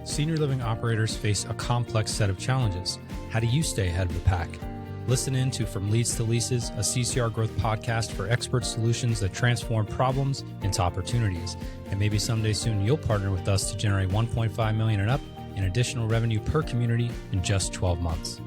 Senior living operators face a complex set of challenges. How do you stay ahead of the pack? Listen in to From Leads to Leases, a CCR growth podcast for expert solutions that transform problems into opportunities. And maybe someday soon you'll partner with us to generate $1.5 million and up in additional revenue per community in just 12 months.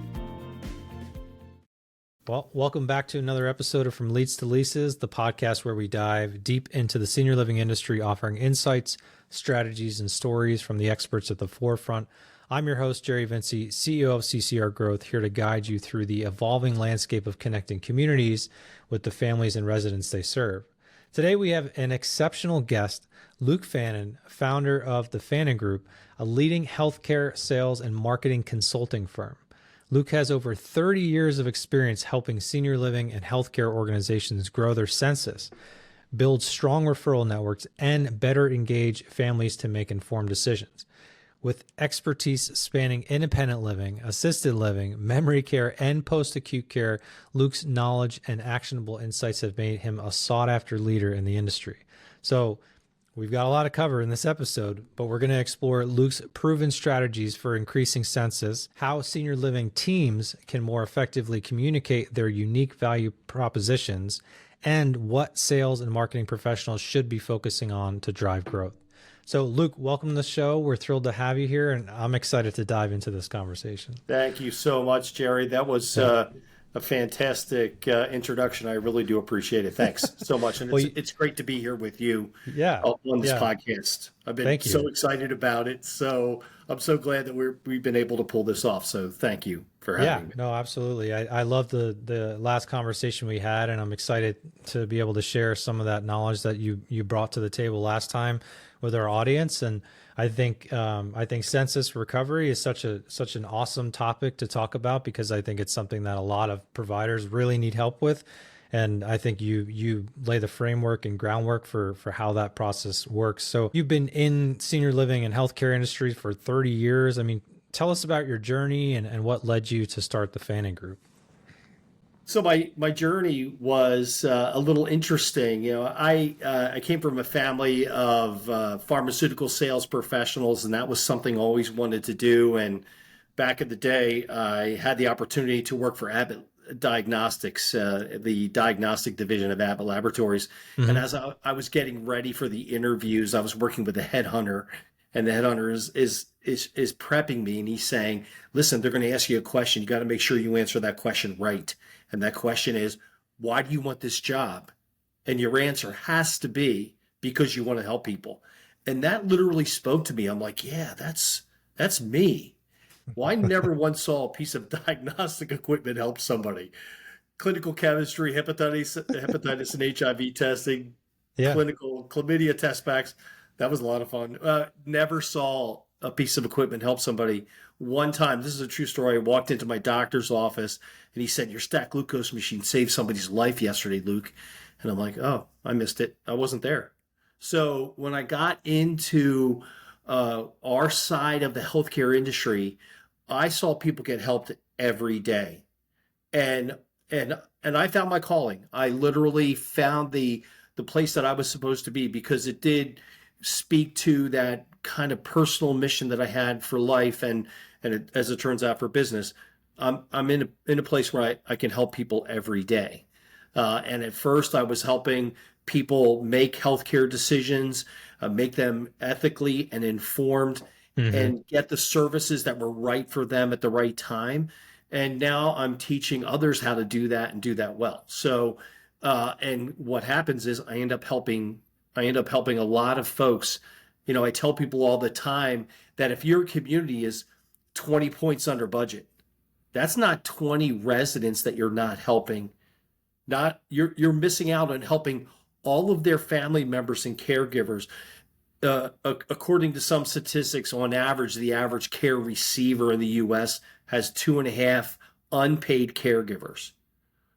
Well, welcome back to another episode of From Leads to Leases, the podcast where we dive deep into the senior living industry, offering insights, strategies, and stories from the experts at the forefront. I'm your host, Jerry Vincey, CEO of CCR Growth, here to guide you through the evolving landscape of connecting communities with the families and residents they serve. Today, we have an exceptional guest, Luke Fannon, founder of the Fannon Group, a leading healthcare sales and marketing consulting firm. Luke has over 30 years of experience helping senior living and healthcare organizations grow their census, build strong referral networks, and better engage families to make informed decisions. With expertise spanning independent living, assisted living, memory care, and post-acute care, Luke's knowledge and actionable insights have made him a sought-after leader in the industry. So we've got a lot to cover in this episode, but we're going to explore Luke's proven strategies for increasing census, how senior living teams can more effectively communicate their unique value propositions, and what sales and marketing professionals should be focusing on to drive growth. So Luke, welcome to the show. We're thrilled to have you here, and I'm excited to dive into this conversation. Thank you so much, Jerry. That was a fantastic introduction. I really do appreciate it. Thanks so much. And it's great to be here with you on this podcast. I've been so excited about it. So I'm so glad that we've been able to pull this off. So thank you for having me. No, absolutely. I love the last conversation we had, and I'm excited to be able to share some of that knowledge that you brought to the table last time with our audience. And I think census recovery is such an awesome topic to talk about, because I think it's something that a lot of providers really need help with. And I think you lay the framework and groundwork for how that process works. So you've been in senior living and healthcare industry for 30 years. I mean, tell us about your journey and what led you to start the Fannon Group. So my journey was a little interesting. You know, I came from a family of pharmaceutical sales professionals, and that was something I always wanted to do. And back in the day, I had the opportunity to work for Abbott Diagnostics, the diagnostic division of Abbott Laboratories. Mm-hmm. And as I was getting ready for the interviews, I was working with a headhunter, and the headhunter is prepping me, and he's saying, "Listen, they're going to ask you a question. You got to make sure you answer that question right. And that question is, why do you want this job? And your answer has to be because you want to help people." And that literally spoke to me. I'm like, yeah, that's me. Well, I never once saw a piece of diagnostic equipment help somebody. Clinical chemistry, hepatitis and HIV testing, clinical chlamydia test packs. That was a lot of fun. Never saw a piece of equipment help somebody. One time, this is a true story, I walked into my doctor's office and he said, "Your stacked glucose machine saved somebody's life yesterday, Luke." And I'm like, oh, I missed it. I wasn't there. So when I got into our side of the healthcare industry, I saw people get helped every day. And I found my calling. I literally found the place that I was supposed to be, because it did speak to that kind of personal mission that I had for life, and as it turns out, for business. I'm in a place where I can help people every day. And at first I was helping people make healthcare decisions, make them ethically and informed, mm-hmm. and get the services that were right for them at the right time. And now I'm teaching others how to do that and do that well. So, and what happens is I end up helping a lot of folks. You know, I tell people all the time that if your community is 20 points under budget, that's not 20 residents that you're not helping. You're missing out on helping all of their family members and caregivers. According to some statistics, on average, the average care receiver in the U.S. has 2.5 unpaid caregivers.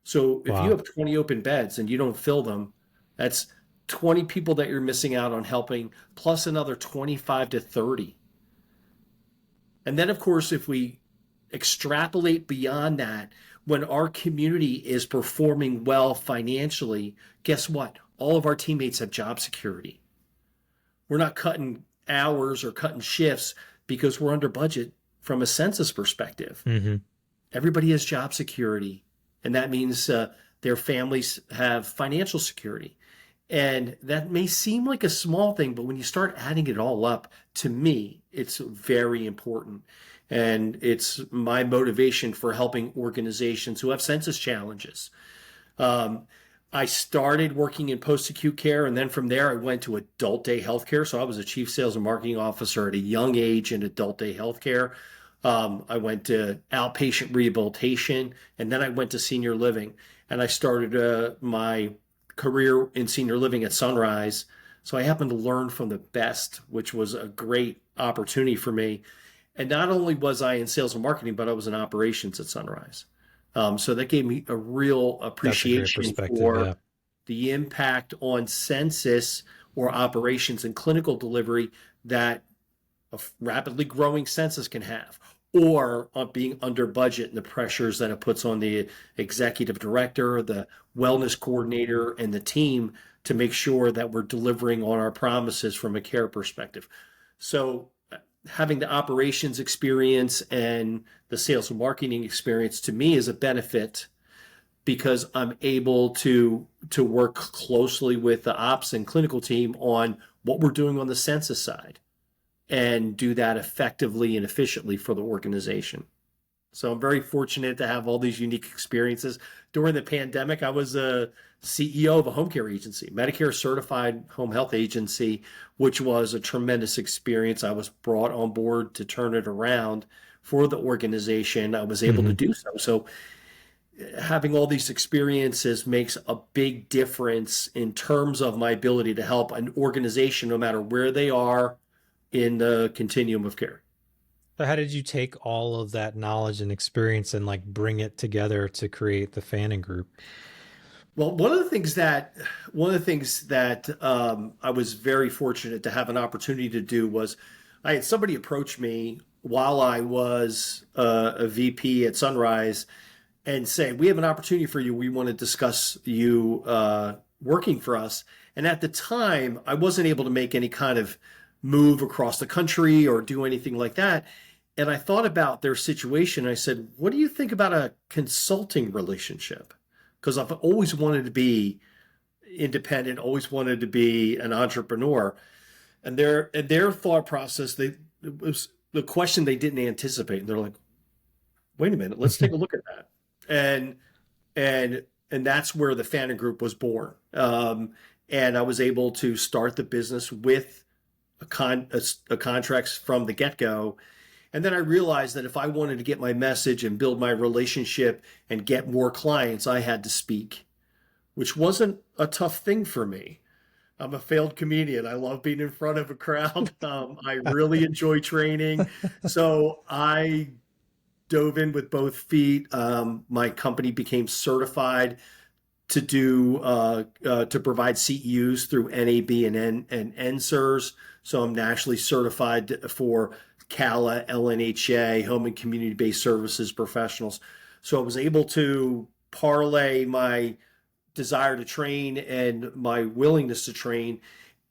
So if you have 20 open beds and you don't fill them, that's 20 people that you're missing out on helping, plus another 25 to 30. And then, of course, if we extrapolate beyond that, when our community is performing well financially, guess what? All of our teammates have job security. We're not cutting hours or cutting shifts because we're under budget from a census perspective. Mm-hmm. Everybody has job security, and that means their families have financial security. And that may seem like a small thing, but when you start adding it all up, to me, it's very important. And it's my motivation for helping organizations who have census challenges. Um, I started working in post-acute care, and then from there I went to adult day healthcare. So I was a chief sales and marketing officer at a young age in adult day healthcare. I went to outpatient rehabilitation, and then I went to senior living. And I started my career in senior living at Sunrise. So I happened to learn from the best, which was a great opportunity for me. And not only was I in sales and marketing, but I was in operations at Sunrise. So that gave me a real That's a great appreciation perspective. for Yeah. the impact on census or operations and clinical delivery that a rapidly growing census can have, or on being under budget and the pressures that it puts on the executive director, the wellness coordinator, and the team to make sure that we're delivering on our promises from a care perspective. So having the operations experience and the sales and marketing experience to me is a benefit because I'm able to work closely with the ops and clinical team on what we're doing on the census side and do that effectively and efficiently for the organization. So I'm very fortunate to have all these unique experiences. During the pandemic, I was a CEO of a home care agency, Medicare certified home health agency, which was a tremendous experience. I was brought on board to turn it around for the organization. I was able to Mm-hmm. do so. So having all these experiences makes a big difference in terms of my ability to help an organization, no matter where they are in the continuum of care. So how did you take all of that knowledge and experience and like bring it together to create the Fanning Group? Well, one of the things that I was very fortunate to have an opportunity to do was I had somebody approach me while I was a VP at Sunrise and say, "We have an opportunity for you. We want to discuss you working for us." And at the time, I wasn't able to make any kind of move across the country or do anything like that. And I thought about their situation. I said, "What do you think about a consulting relationship?" Because I've always wanted to be independent, always wanted to be an entrepreneur. And their thought process, it was the question they didn't anticipate. And they're like, "Wait a minute, let's take a look at that." And and that's where the Fannin Group was born. And I was able to start the business with a contracts from the get-go. And then I realized that if I wanted to get my message and build my relationship and get more clients, I had to speak, which wasn't a tough thing for me. I'm a failed comedian. I love being in front of a crowd. I really enjoy training. So I dove in with both feet. My company became certified to to provide CEUs through NAB and NSERS. So I'm nationally certified for CALA, LNHA, home and community-based services professionals. So I was able to parlay my desire to train and my willingness to train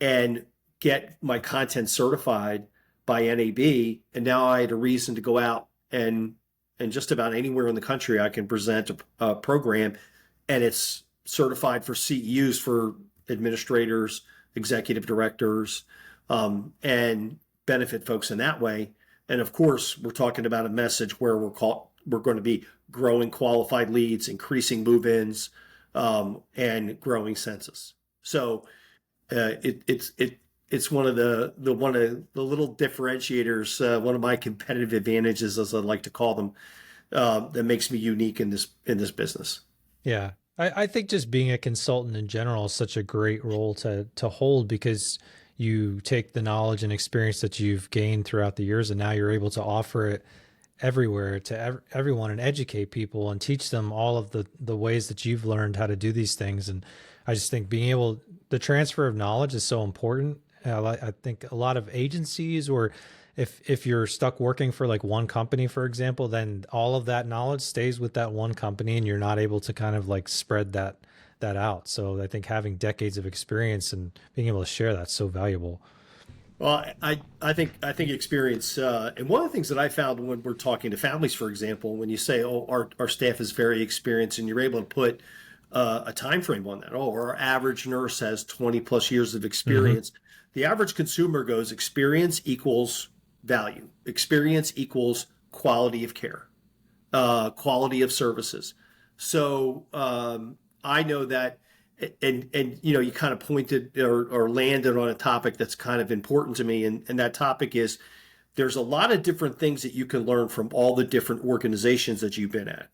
and get my content certified by NAB. And now I had a reason to go out and just about anywhere in the country, I can present a program, and it's certified for CEUs for administrators, executive directors, and benefit folks in that way. And of course, we're talking about a message where we're going to be growing qualified leads, increasing move-ins, and growing census. So it's one of the little differentiators, one of my competitive advantages, as I like to call them, that makes me unique in this business. Yeah. I think just being a consultant in general is such a great role to hold, because you take the knowledge and experience that you've gained throughout the years, and now you're able to offer it everywhere to everyone and educate people and teach them all of the ways that you've learned how to do these things. And I just think the transfer of knowledge is so important. I think a lot of agencies, or if you're stuck working for like one company, for example, then all of that knowledge stays with that one company and you're not able to kind of like spread that out. So I think having decades of experience and being able to share that's so valuable. Well, I think experience, and one of the things that I found when we're talking to families, for example, when you say, "Oh, our staff is very experienced," and you're able to put a time frame on that. Oh, our average nurse has 20 plus years of Hmm. experience. The average consumer goes experience equals value. Experience equals quality of care, quality of services. So I know that, and you kind of pointed or landed on a topic that's kind of important to me, and that topic is there's a lot of different things that you can learn from all the different organizations that you've been at.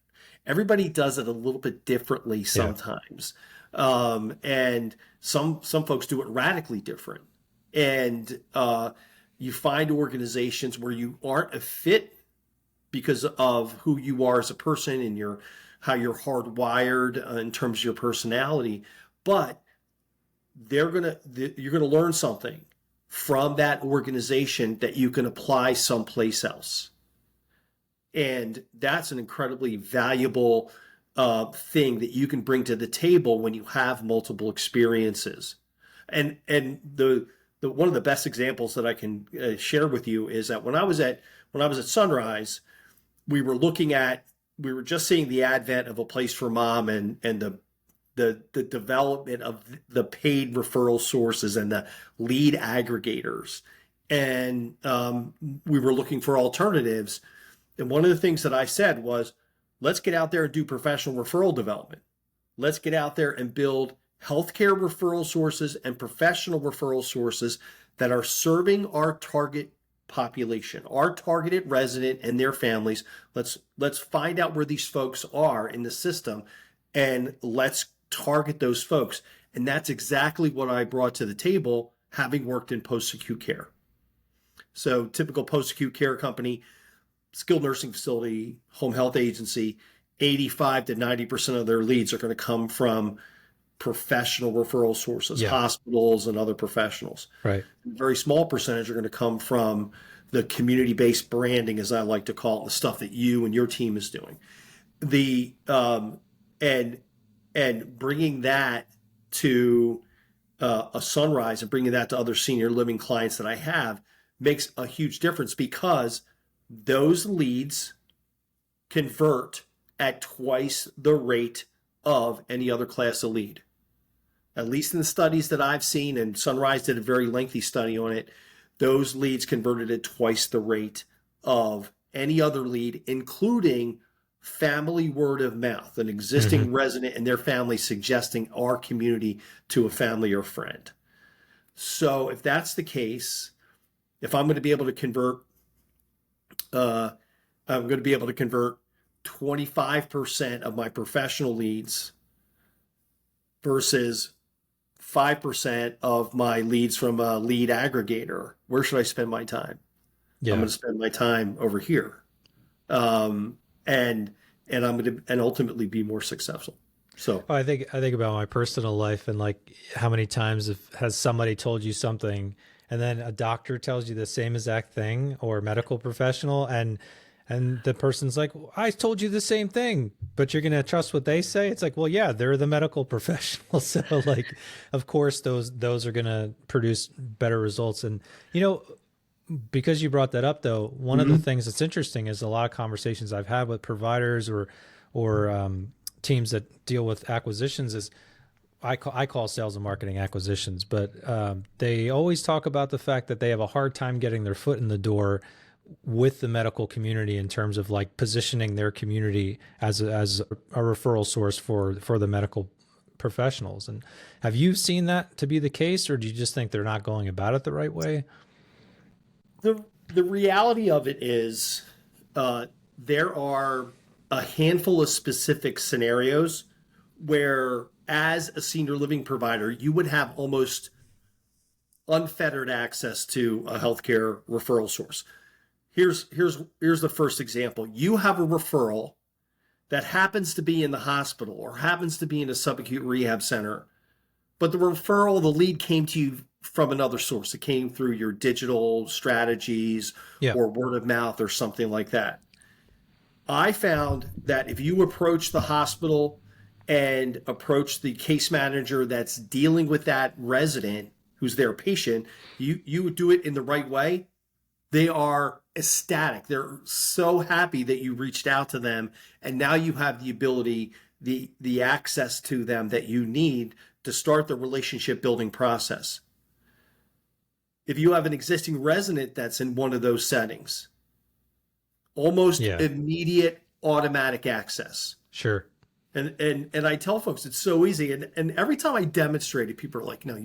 Everybody does it a little bit differently Yeah. sometimes, and some folks do it radically different. And you find organizations where you aren't a fit because of who you are as a person and your how you're hardwired in terms of your personality, but you're gonna learn something from that organization that you can apply someplace else, and that's an incredibly valuable thing that you can bring to the table when you have multiple experiences. And the one of the best examples that I can share with you is that when I was at Sunrise, we were looking at we were just seeing the advent of a place for mom and the development of the paid referral sources and the lead aggregators, and we were looking for alternatives. And one of the things that I said was, let's get out there and do professional referral development. Let's get out there and build healthcare referral sources and professional referral sources that are serving our target population, our targeted resident and their families. Let's find out where these folks are in the system, and let's target those folks. And that's exactly what I brought to the table, having worked in post-acute care. So typical post-acute care company, skilled nursing facility, home health agency, 85 to 90% of their leads are going to come from professional referral sources, Yeah. hospitals and other professionals. Right. A very small percentage are going to come from the community-based branding, as I like to call it, the stuff that you and your team is doing. The and bringing that to a Sunrise and bringing that to other senior living clients that I have makes a huge difference, because those leads convert at twice the rate of any other class of lead. At least in the studies that I've seen, and Sunrise did a very lengthy study on it, those leads converted at twice the rate of any other lead, including family word of mouth, an Hmm. existing resident and their family suggesting our community to a family or friend. So if that's the case, if I'm going to be able to convert, uh, I'm going to be able to convert 25% of my professional leads versus 5% of my leads from a lead aggregator. Where should I spend my time? I'm Yeah. going to spend my time over here, um, and I'm going to and ultimately be more successful. So Well, I think about my personal life and like how many times has somebody told you something and then a doctor tells you the same exact thing or a medical professional and the person's like, "Well, I told you the same thing, but you're going to trust what they say." It's like, "Well, yeah, they're the medical professional." So like of course those are going to produce better results. And you know, because you brought that up though, one of the Mhm. things that's interesting is a lot of conversations I've had with providers or teams that deal with acquisitions is I call sales and marketing acquisitions, but they always talk about the fact that they have a hard time getting their foot in the door with the medical community in terms of like positioning their community as a referral source for the medical professionals. And have you seen that to be the case, or do you just think they're not going about it the right way? The reality of it is, there are a handful of specific scenarios where, as a senior living provider, you would have almost unfettered access to a healthcare referral source. Here's the first example. You have a referral that happens to be in the hospital or happens to be in a subacute rehab center, but the referral, the lead came to you from another source. It came through your digital strategies Yeah. or word of mouth or something like that. I found that if you approach the hospital and approach the case manager that's dealing with that resident who's their patient, you do it in the right way, they are ecstatic. They're so happy that you reached out to them, and now you have the ability, the access to them that you need to start the relationship building process. If you have an existing resident that's in one of those settings, almost Yeah. immediate automatic access. Sure. And I tell folks it's so easy. And every time I demonstrate it, people are like, no,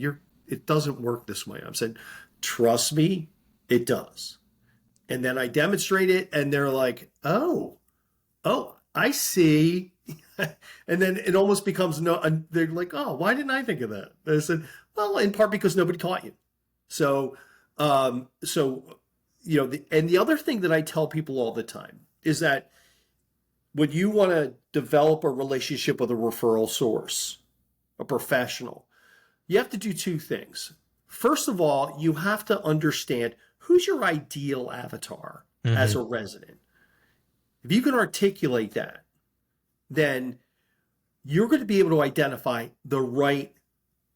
it doesn't work this way. I'm saying, trust me, it does. And then I demonstrate it and they're like, oh, I see. And then it almost becomes they're like, oh, why didn't I think of that? And I said, well, in part because nobody taught you. So, and the other thing that I tell people all the time is that when you want to develop a relationship with a referral source, a professional, you have to do two things. First of all, you have to understand who's your ideal avatar as a resident. If you can articulate that, then you're going to be able to identify the right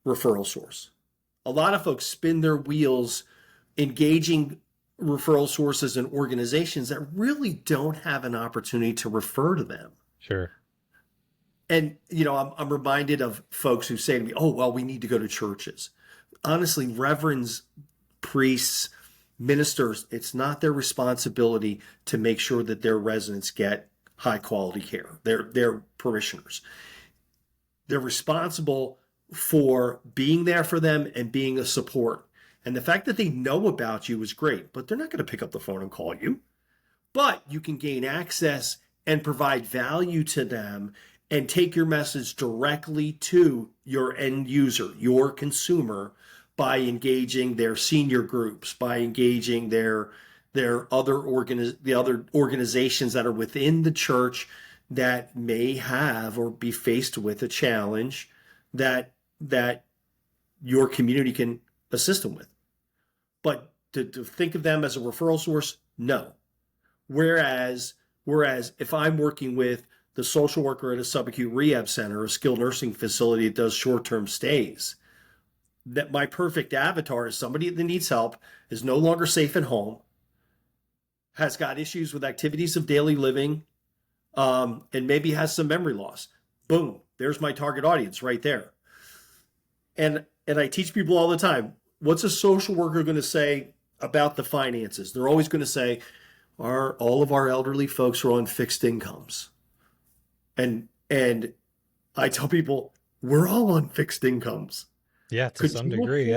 referral source. A lot of folks spin their wheels engaging referral sources and organizations that really don't have an opportunity to refer to them. Sure. And, I'm reminded of folks who say to me, oh, well, we need to go to churches. Honestly, reverends, priests, ministers, it's not their responsibility to make sure that their residents get high quality care, their parishioners. They're responsible for being there for them and being a support. And the fact that they know about you is great, but they're not going to pick up the phone and call you. But you can gain access and provide value to them and take your message directly to your end user, your consumer, by engaging their senior groups, by engaging the other organizations that are within the church that may have or be faced with a challenge that your community can assist them with. But to think of them as a referral source, no. Whereas if I'm working with the social worker at a subacute rehab center, a skilled nursing facility that does short-term stays, that my perfect avatar is somebody that needs help, is no longer safe at home, has got issues with activities of daily living, and maybe has some memory loss. Boom, there's my target audience right there. And I teach people all the time, what's a social worker going to say about the finances? They're always going to say, all of our elderly folks are on fixed incomes. And I tell people, we're all on fixed incomes. Yeah, to some degree,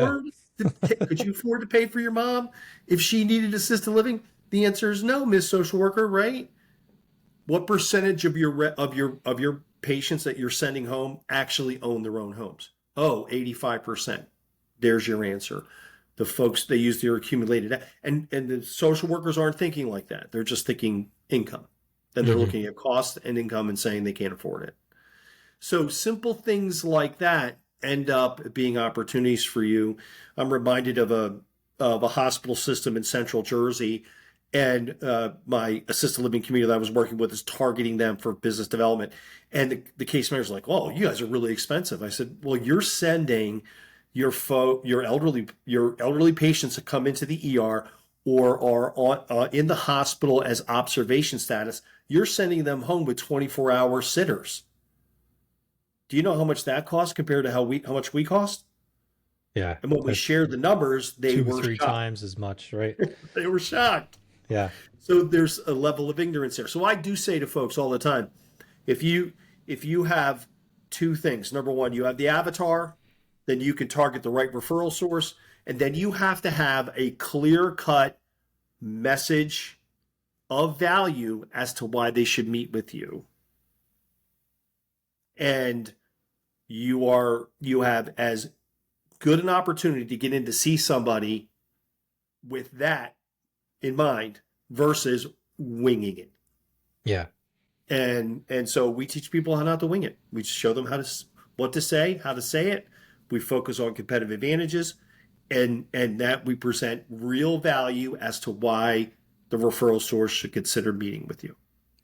Could you afford to pay for your mom if she needed assisted living? The answer is no, Miss Social Worker, right? What percentage of your patients that you're sending home actually own their own homes? Oh, 85%. There's your answer. The folks, they use their accumulated, and the social workers aren't thinking like that. They're just thinking income. Then they're looking at cost and income and saying they can't afford it. So simple things like that end up being opportunities for you. I'm reminded of a hospital system in Central Jersey, and my assisted living community that I was working with is targeting them for business development. And the case manager's like, "Oh, you guys are really expensive." I said, "Well, you're sending your elderly patients that come into the ER or are in the hospital as observation status. You're sending them home with 24-hour sitters. Do you know how much that costs compared to how much we cost?" Yeah. And when we shared the numbers, they were 2-3 shocked. times as much, right? They were shocked. Yeah. So there's a level of ignorance there. So I do say to folks all the time, if you have two things, number one, you have the avatar, then you can target the right referral source, and then you have to have a clear-cut message of value as to why they should meet with you. And you have as good an opportunity to get in to see somebody with that in mind versus winging it. Yeah. And so we teach people how not to wing it. We show them what to say, how to say it. We focus on competitive advantages, and that we present real value as to why the referral source should consider meeting with you.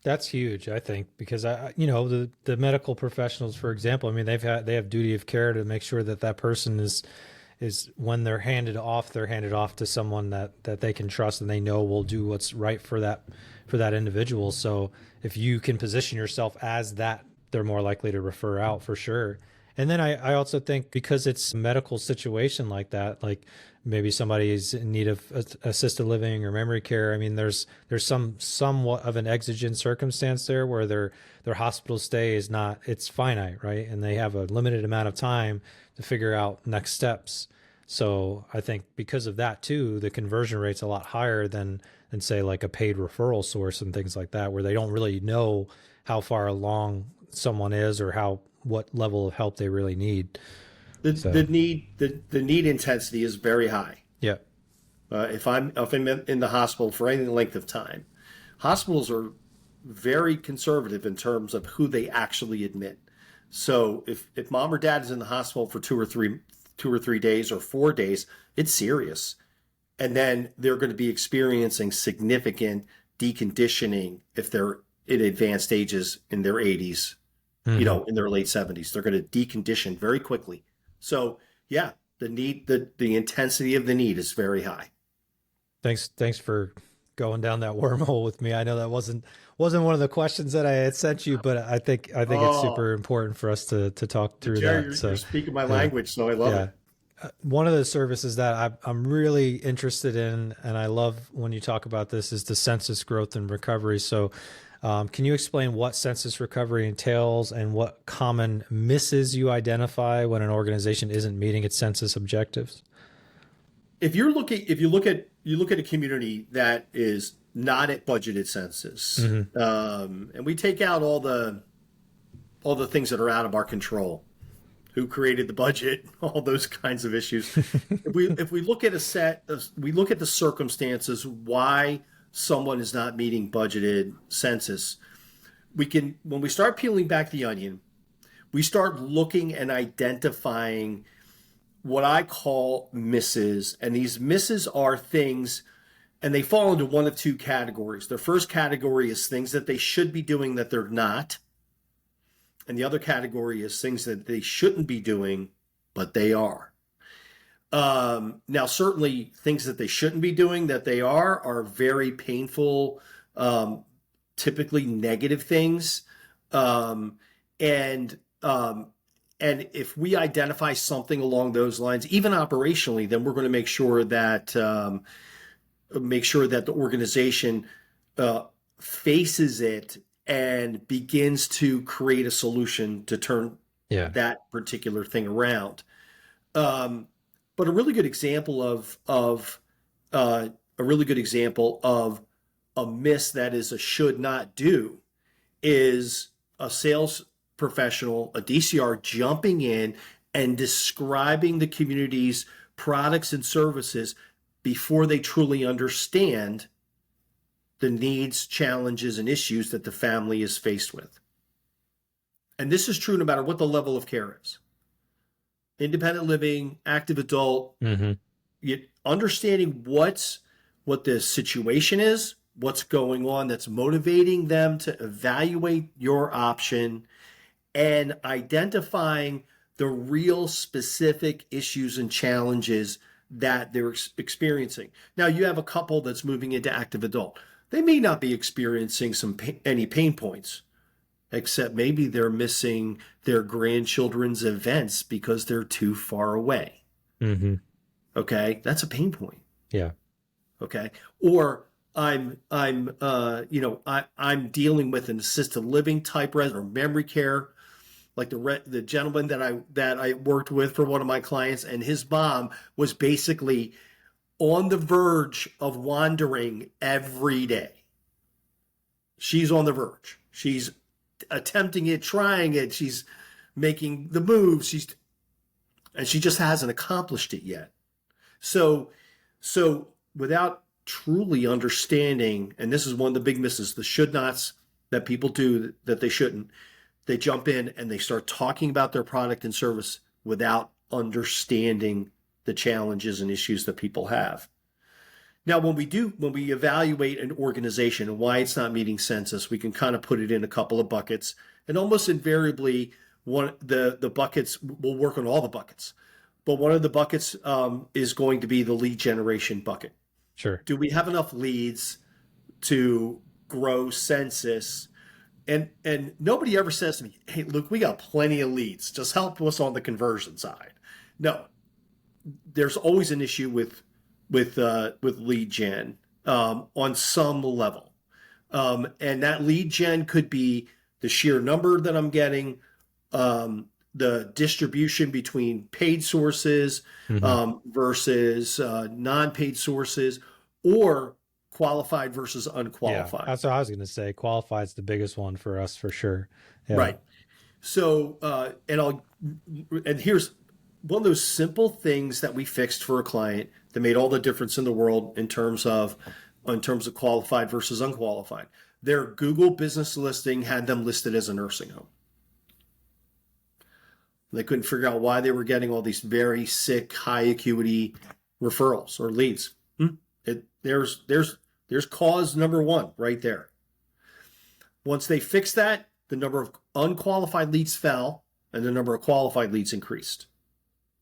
That's huge, I think, because the medical professionals, for example, I mean, they have duty of care to make sure that person is is when they're handed off to someone that they can trust and they know will do what's right for that individual. So if you can position yourself as that, they're more likely to refer out for sure. And then I also think because it's a medical situation like that, like maybe somebody is in need of assisted living or memory care. I mean, there's somewhat of an exigent circumstance there where their hospital stay is not, it's finite, right? And they have a limited amount of time to figure out next steps. So I think because of that too, the conversion rate's a lot higher than say like a paid referral source and things like that, where they don't really know how far along someone is or what level of help they really need. The need intensity is very high. Yeah. If I'm in the hospital for any length of time, hospitals are very conservative in terms of who they actually admit. So if mom or dad is in the hospital for 2 or 3 days or 4 days, it's serious. And then they're going to be experiencing significant deconditioning if they're in advanced ages in their 80s, in their late 70s. They're going to decondition very quickly. So yeah, the intensity of the need is very high. Thanks for going down that wormhole with me. I know that wasn't one of the questions that I had sent you, but I think it's super important for us to talk through Jerry, that. You're speaking my language, so I love it. One of the services that I'm really interested in, and I love when you talk about this, is the census growth and recovery. So can you explain what census recovery entails and what common misses you identify when an organization isn't meeting its census objectives? If you look at a community that is not at budgeted census, and we take out all the things that are out of our control, who created the budget, all those kinds of issues. If we look at we look at the circumstances why someone is not meeting budgeted census, when we start peeling back the onion, we start looking and identifying what I call misses. And these misses are things, and they fall into one of two categories. The first category is things that they should be doing that they're not. And the other category is things that they shouldn't be doing, but they are. Now, certainly things that they shouldn't be doing that they are very painful, typically negative things. And if we identify something along those lines, even operationally, then we're going to make sure that the organization faces it and begins to create a solution to turn that particular thing around. But a really good example of a miss that is a should not do is a sales professional, a DCR, jumping in and describing the community's products and services before they truly understand the needs, challenges, and issues that the family is faced with. And this is true no matter what the level of care is. Independent living, active adult, understanding what the situation is, what's going on that's motivating them to evaluate your option, and identifying the real specific issues and challenges that they're experiencing. Now, you have a couple that's moving into active adult. They may not be experiencing any pain points, except maybe they're missing their grandchildren's events because they're too far away. Okay, that's a pain point. Yeah. Okay, or I'm dealing with an assisted living type resident or memory care, like the gentleman that I worked with for one of my clients, and his mom was basically on the verge of wandering every day. She's on the verge. She's attempting it, trying it. She's making the moves. And she just hasn't accomplished it yet. So without truly understanding, and this is one of the big misses, the should nots that people do that they shouldn't, they jump in and they start talking about their product and service without understanding the challenges and issues that people have. Now, when we evaluate an organization and why it's not meeting census, we can kind of put it in a couple of buckets, and almost invariably the buckets will work on all the buckets. but one of the buckets is going to be the lead generation bucket. Sure. Do we have enough leads to grow Census? And nobody ever says to me, "Hey, Luke, we got plenty of leads. Just help us on the conversion side." No, there's always an issue with lead gen on some level, and that lead gen could be the sheer number that I'm getting, the distribution between paid sources versus non-paid sources, or qualified versus Yeah, unqualified. that's what I was going to say. Qualified's the biggest one for us for sure. Yeah. Right. So, and here's one of those simple things that we fixed for a client that made all the difference in the world in terms of qualified versus unqualified. Their Google business listing had them listed as a nursing home. They couldn't figure out why they were getting all these very sick, high acuity referrals or leads. There's cause number one right there. Once they fixed that, the number of unqualified leads fell and the number of qualified leads increased.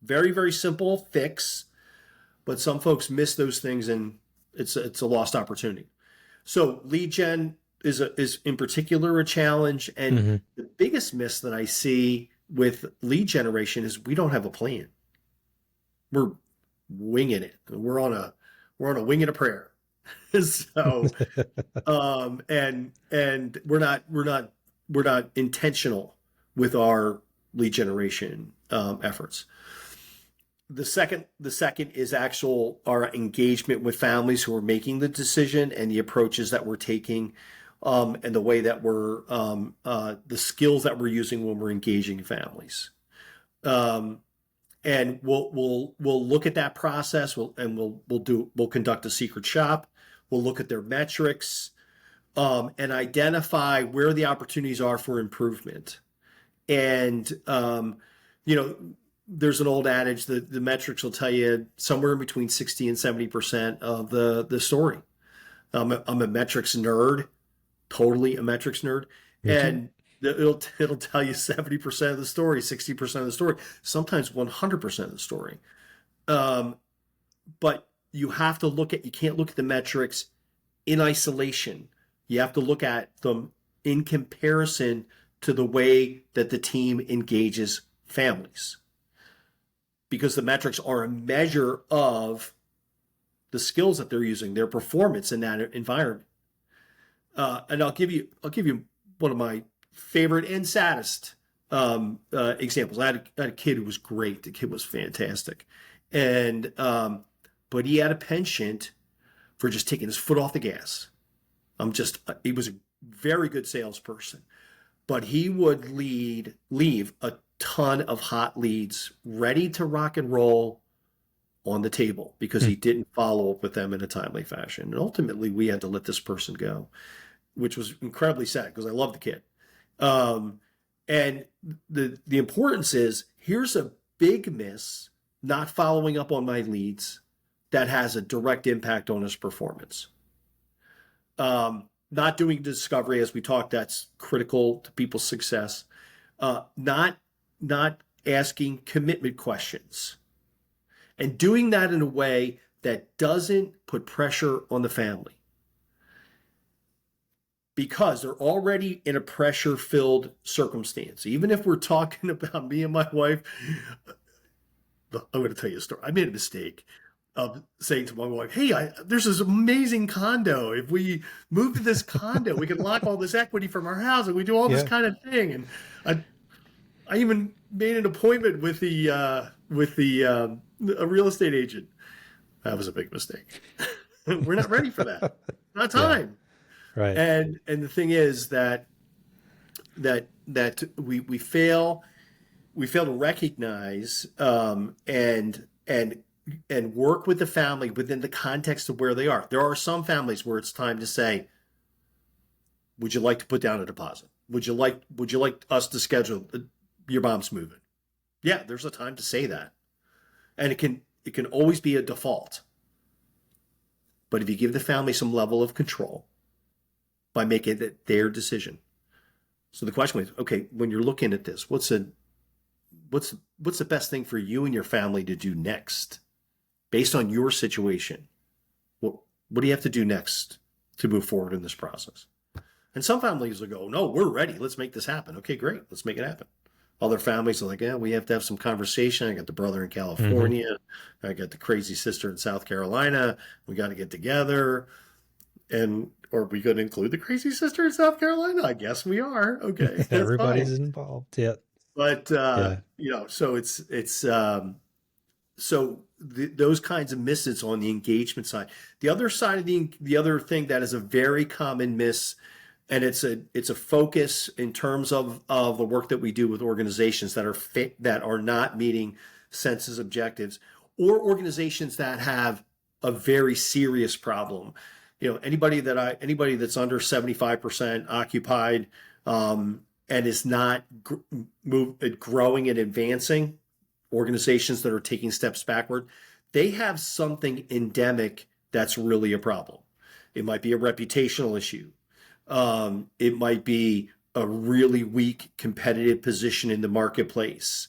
Very, very simple fix, but some folks miss those things and it's a lost opportunity. So lead gen is in particular a challenge. And the biggest miss that I see with lead generation is we don't have a plan. We're winging it. We're on a wing and a prayer. So, and we're not intentional with our lead generation efforts. The second is our engagement with families who are making the decision and the approaches that we're taking, and the way that we're the skills that we're using when we're engaging families. And we'll look at that process. We'll conduct a secret shop. We'll look at their metrics, and identify where the opportunities are for improvement. And there's an old adage that the metrics will tell you somewhere between 60 and 70% of the story. I'm a metrics nerd, totally a metrics nerd, and it'll tell you 70% of the story, 60% of the story, sometimes 100% of the story. But you can't look at the metrics in isolation. You have to look at them in comparison to the way that the team engages families, because the metrics are a measure of the skills that they're using, their performance in that environment. And I'll give you one of my favorite and saddest examples. I had a kid who was great. The kid was fantastic, and but he had a penchant for just taking his foot off the gas. He was a very good salesperson, but he would leave a ton of hot leads ready to rock and roll on the table because he didn't follow up with them in a timely fashion. And ultimately, we had to let this person go, which was incredibly sad because I love the kid. And the importance is, here's a big miss, not following up on my leads, that has a direct impact on his performance. Not doing discovery, as we talked, that's critical to people's success. Not asking commitment questions, and doing that in a way that doesn't put pressure on the family, because they're already in a pressure-filled circumstance. Even if we're talking about me and my wife, I'm going to tell you a story. I made a mistake of saying to my wife, "Hey, there's this amazing condo. If we move to this condo, we can lock all this equity from our house, and we do all this kind of thing." And I even made an appointment with a real estate agent. That was a big mistake. We're not ready for that. Not time. Yeah. Right. And the thing is that we fail to recognize and work with the family within the context of where they are. There are some families where it's time to say, "Would you like to put down a deposit? Would you like us to schedule your mom's moving?" Yeah, there's a time to say that, and it can always be a default. But if you give the family some level of control by making it their decision. So the question is, okay, when you're looking at this, what's the best thing for you and your family to do next based on your situation? What do you have to do next to move forward in this process? And some families will go, no, we're ready. Let's make this happen. Okay, great. Let's make it happen. Other families are like, yeah, we have to have some conversation. I got the brother in California. I got the crazy sister in South Carolina. We got to get together. And are we going to include the crazy sister in South Carolina? I guess we are. Okay. Everybody's involved. Yeah. But, so those kinds of misses on the engagement side. The other side of the other thing that is a very common miss, and it's a focus in terms of the work that we do with organizations that are not meeting census objectives, or organizations that have a very serious problem. Anybody that's under 75% occupied and is not growing and advancing, organizations that are taking steps backward, they have something endemic that's really a problem. It might be a reputational issue. It might be a really weak competitive position in the marketplace.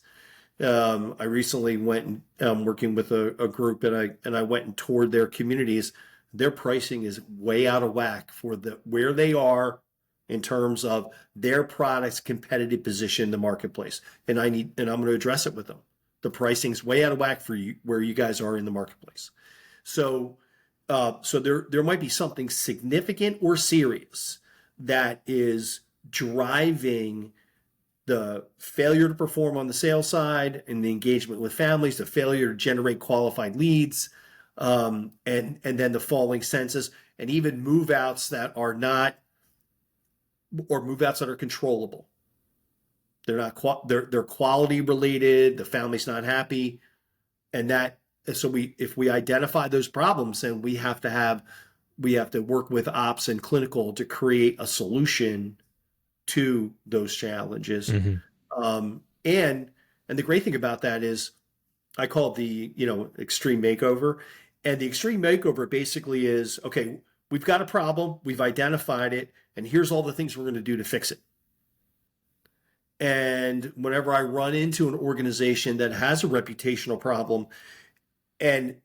I recently went working with a group, and I went and toured their communities. Their pricing is way out of whack for where they are in terms of their product's competitive position in the marketplace. And I'm going to address it with them. The pricing's way out of whack for you where you guys are in the marketplace. So there might be something significant or serious that is driving the failure to perform on the sales side and the engagement with families, the failure to generate qualified leads, and then the falling census, and even move-outs that are not, or move-outs that are controllable. They're not they're quality related. The family's not happy, and if we identify those problems, then we have to work with ops and clinical to create a solution to those challenges. And the great thing about that is, I call it the extreme makeover, and the extreme makeover basically is, okay, we've got a problem, we've identified it, and here's all the things we're going to do to fix it. And whenever I run into an organization that has a reputational problem, and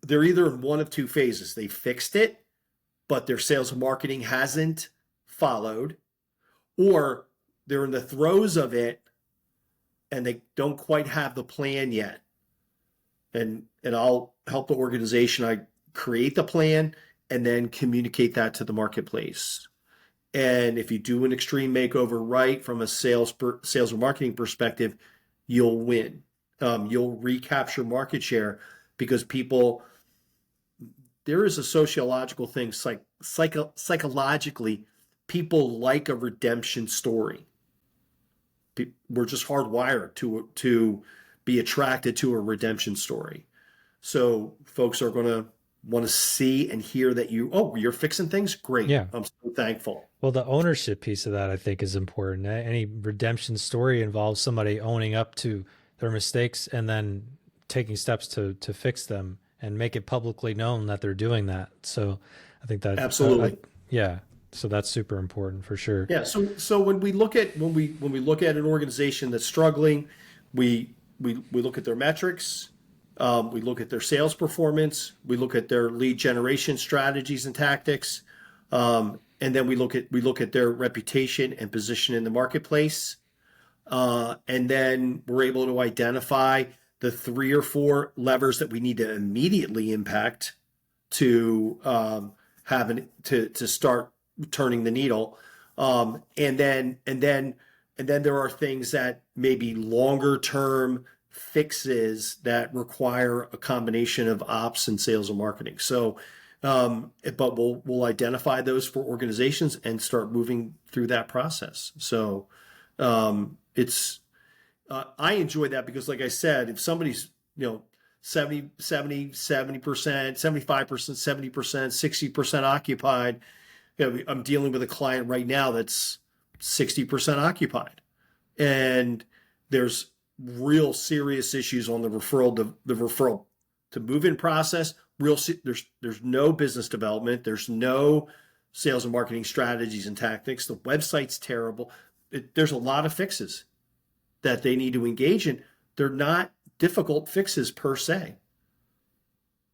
they're either in one of two phases, they fixed it, but their sales and marketing hasn't followed, or they're in the throes of it and they don't quite have the plan yet. And I'll help the organization. I create the plan and then communicate that to the marketplace. And if you do an extreme makeover right from a sales and marketing perspective, you'll win. You'll recapture market share, because there is a sociological thing, psychologically, people like a redemption story. We're just hardwired to be attracted to a redemption story. So folks are going to want to see and hear that you're fixing things. Great. Yeah. I'm so thankful. Well, the ownership piece of that, I think, is important. Any redemption story involves somebody owning up to their mistakes and then taking steps to fix them and make it publicly known that they're doing that. So I think that absolutely. So that's super important for sure. Yeah. So when we look at an organization that's struggling, we look at their metrics, we look at their sales performance, we look at their lead generation strategies and tactics, and then we look at their reputation and position in the marketplace, and then we're able to identify the 3 or 4 levers that we need to immediately impact to to start turning the needle, and then there are things that may be longer term fixes that require a combination of ops and sales and marketing. So, but we'll identify those for organizations and start moving through that process. So, I enjoy that because, like I said, if somebody's 70%, 75%, 70%, 60% occupied, I'm dealing with a client right now that's 60% occupied, and there's real serious issues on the referral to move-in process. There's no business development. There's no sales and marketing strategies and tactics. The website's terrible. There's a lot of fixes that they need to engage in, They're not difficult fixes per se.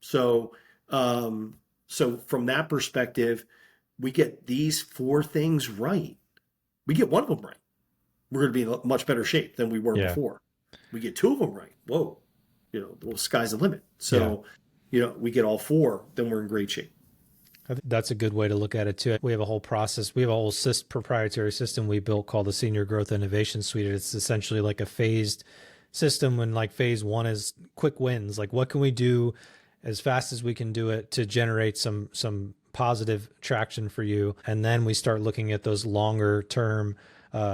So, so from that perspective, we get these 4 things right. We get one of them right, we're going to be in much better shape than we were before. We get 2 of them right. Whoa, the sky's the limit. So, we get all 4, then we're in great shape. I think that's a good way to look at it too. We have a whole process. We have a whole proprietary system we built called the Senior Growth Innovation Suite. It's essentially like a phased system when like phase 1 is quick wins. Like what can we do as fast as we can do it to generate some positive traction for you? And then we start looking at those longer term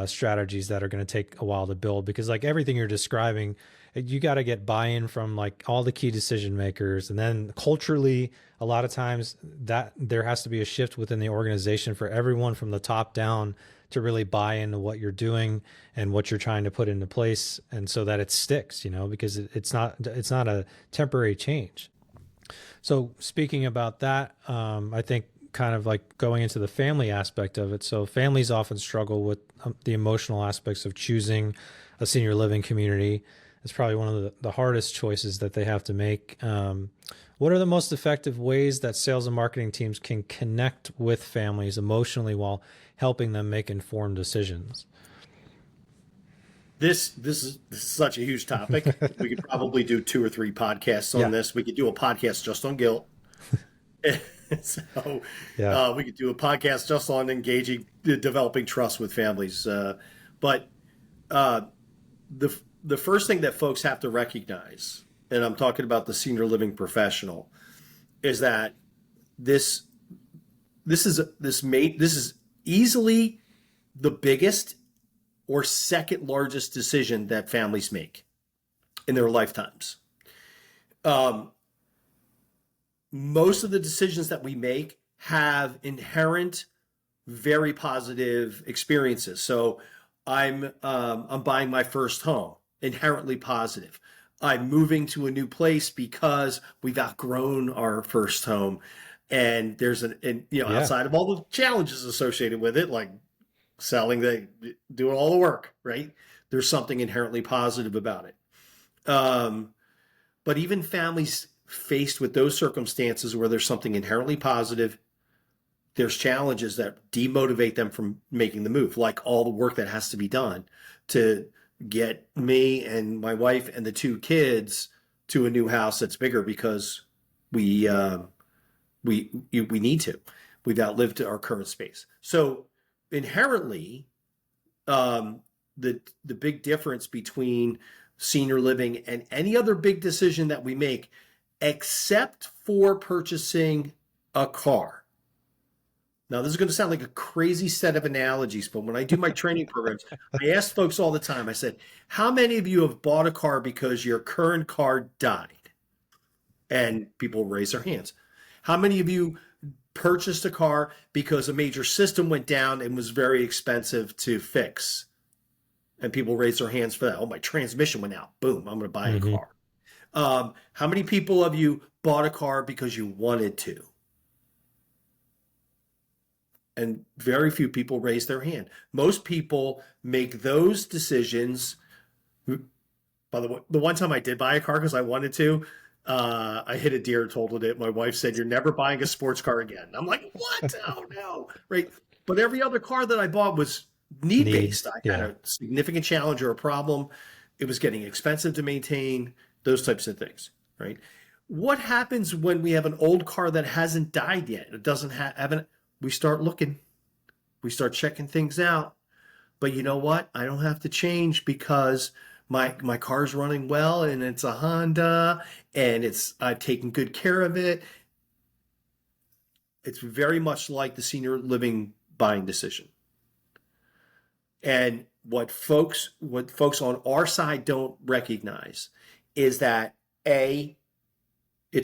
strategies that are going to take a while to build, because like everything you're describing, you got to get buy-in from like all the key decision makers. And then culturally, a lot of times that there has to be a shift within the organization for everyone from the top down to really buy into what you're doing and what you're trying to put into place. And so that it sticks, because it's not a temporary change. So speaking about that, I think kind of like going into the family aspect of it. So families often struggle with the emotional aspects of choosing a senior living community. It's probably one of the hardest choices that they have to make. What are the most effective ways that sales and marketing teams can connect with families emotionally while helping them make informed decisions? This is such a huge topic. We could probably do 2 or 3 podcasts on this. We could do a podcast just on guilt. So we could do a podcast just on developing trust with families. But the first thing that folks have to recognize, and I'm talking about the senior living professional, is that this is easily the biggest or second largest decision that families make in their lifetimes. Most of the decisions that we make have inherent, very positive experiences. So I'm buying my first home, inherently positive. I'm moving to a new place because we've outgrown our first home, and there's outside of all the challenges associated with it, like selling, doing all the work, right? There's something inherently positive about it. But even families faced with those circumstances where there's something inherently positive, there's challenges that demotivate them from making the move, like all the work that has to be done to get me and my wife and the 2 kids to a new house that's bigger because we need to. We've outlived our current space. So inherently, the big difference between senior living and any other big decision that we make, except for purchasing a car. Now, this is going to sound like a crazy set of analogies, but when I do my training programs, I ask folks all the time, I said, how many of you have bought a car because your current car died? And people raise their hands. How many of you purchased a car because a major system went down and was very expensive to fix? And people raise their hands for that. Oh, my transmission went out. Boom, I'm going to buy a car. How many people of you bought a car because you wanted to? And very few people raise their hand. Most people make those decisions. By the way, the one time I did buy a car because I wanted to, I hit a deer, totaled it. My wife said, "You're never buying a sports car again." I'm like, what? Oh, no. Right. But every other car that I bought was need-based. I had a significant challenge or a problem. It was getting expensive to maintain, those types of things. Right. What happens when we have an old car that hasn't died yet? It doesn't have we start looking, we start checking things out. But you know what? I don't have to change because my car's running well and it's a Honda and I've taken good care of it. It's very much like the senior living buying decision. And what folks on our side don't recognize is that it's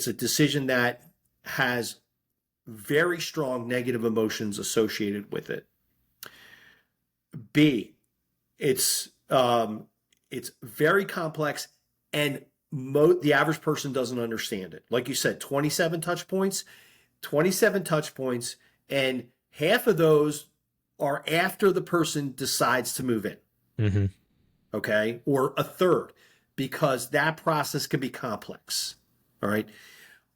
a decision that has very strong negative emotions associated with it. B, it's very complex, and the average person doesn't understand it. Like you said, 27 touch points, and half of those are after the person decides to move in. Okay, or a third, because that process can be complex. All right.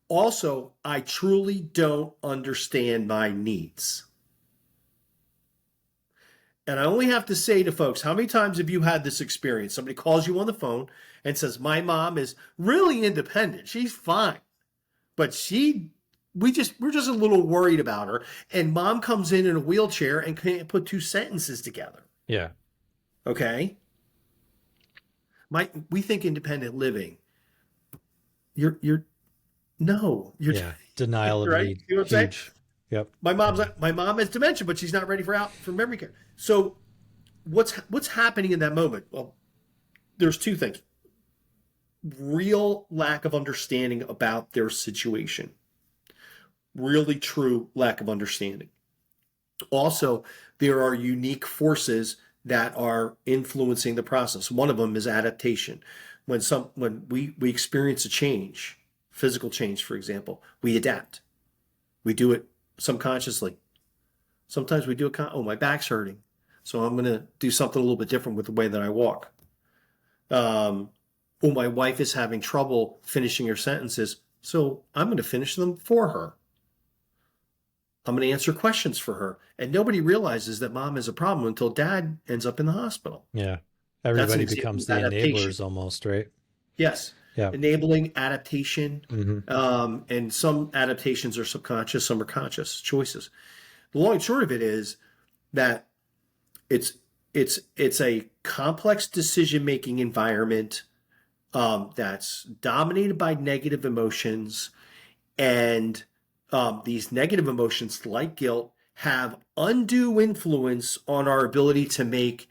Also, I truly don't understand my needs. And I only have to say to folks, how many times have you had this experience? Somebody calls you on the phone and says, my mom is really independent. She's fine. But we're just a little worried about her. And mom comes in a wheelchair and can't put two sentences together. Yeah. Okay. We think independent living. You're Yeah. Denial of right. need. You know what I'm saying? Huge. Yep. My mom has dementia, but she's not ready for memory care. So what's happening in that moment? Well, there's two things. Real lack of understanding about their situation. Really true lack of understanding. Also, there are unique forces that are influencing the process. One of them is adaptation. When we experience a change, physical change, for example, we adapt. We do it subconsciously. Sometimes we do it, my back's hurting, so I'm going to do something a little bit different with the way that I walk. My wife is having trouble finishing her sentences, so I'm going to finish them for her. I'm going to answer questions for her. And nobody realizes that mom has a problem until dad ends up in the hospital. Yeah. Everybody becomes the enablers almost, right? Yes. Yeah. Enabling adaptation. And some adaptations are subconscious, some are conscious choices. The long and short of it is that it's a complex decision-making environment that's dominated by negative emotions, and these negative emotions, like guilt, have undue influence on our ability to make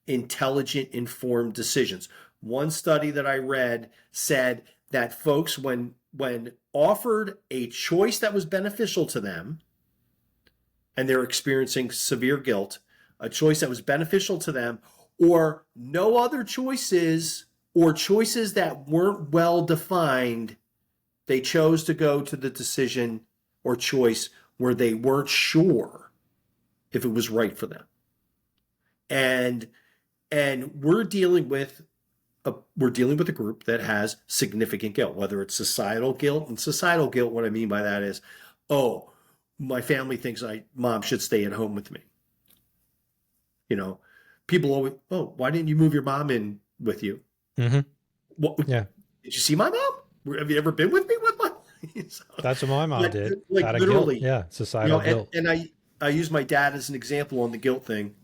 intelligent, informed decisions. One study that I read said that folks, when offered a choice that was beneficial to them, and they're experiencing severe guilt, a choice that was beneficial to them, or no other choices, or choices that weren't well defined, they chose to go to the decision or choice where they weren't sure if it was right for them. And we're dealing with a group that has significant guilt, whether it's societal guilt. And societal guilt, what I mean by that is, my family thinks mom should stay at home with me. People always, why didn't you move your mom in with you? Mm-hmm. Yeah. Did you see my mom? Have you ever been with me with my? So, that's what my mom did. Like literally, guilt. Yeah, societal guilt. And I use my dad as an example on the guilt thing.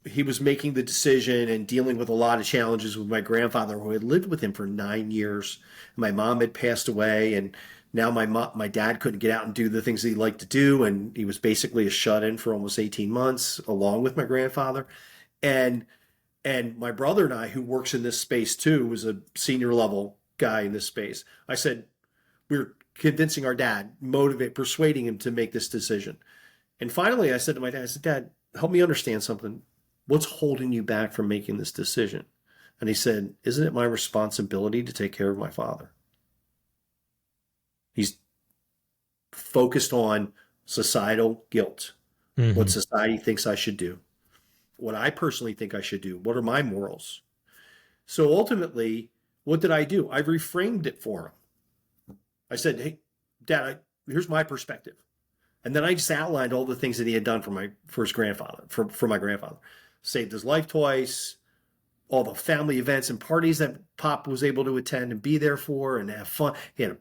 He was making the decision and dealing with a lot of challenges with my grandfather, who had lived with him for 9 years. My mom had passed away, and now my dad couldn't get out and do the things that he liked to do, and he was basically a shut-in for almost 18 months, along with my grandfather. And my brother and I, who works in this space too, was a senior level guy in this space. I said, we were convincing our dad, persuading him to make this decision. And finally, I said to my dad, Dad, help me understand something. What's holding you back from making this decision? And he said, isn't it my responsibility to take care of my father? He's focused on societal guilt, what society thinks I should do, what I personally think I should do, what are my morals. So ultimately, what did I do? I reframed it for him. I said, hey, Dad, here's my perspective. And then I just outlined all the things that he had done for his grandfather, for my grandfather. Saved his life twice, all the family events and parties that Pop was able to attend and be there for and have fun. He had,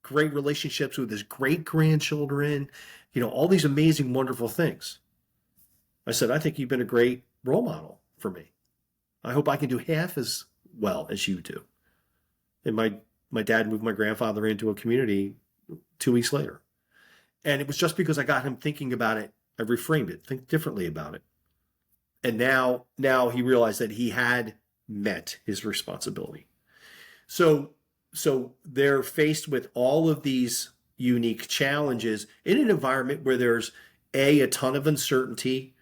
great relationships with his great grandchildren, all these amazing, wonderful things. I said, I think you've been a great role model for me. I hope I can do half as well as you do. And my dad moved my grandfather into a community 2 weeks later. And it was just because I got him thinking about it. I reframed it, think differently about it. And now he realized that he had met his responsibility. So they're faced with all of these unique challenges in an environment where there's a ton of uncertainty.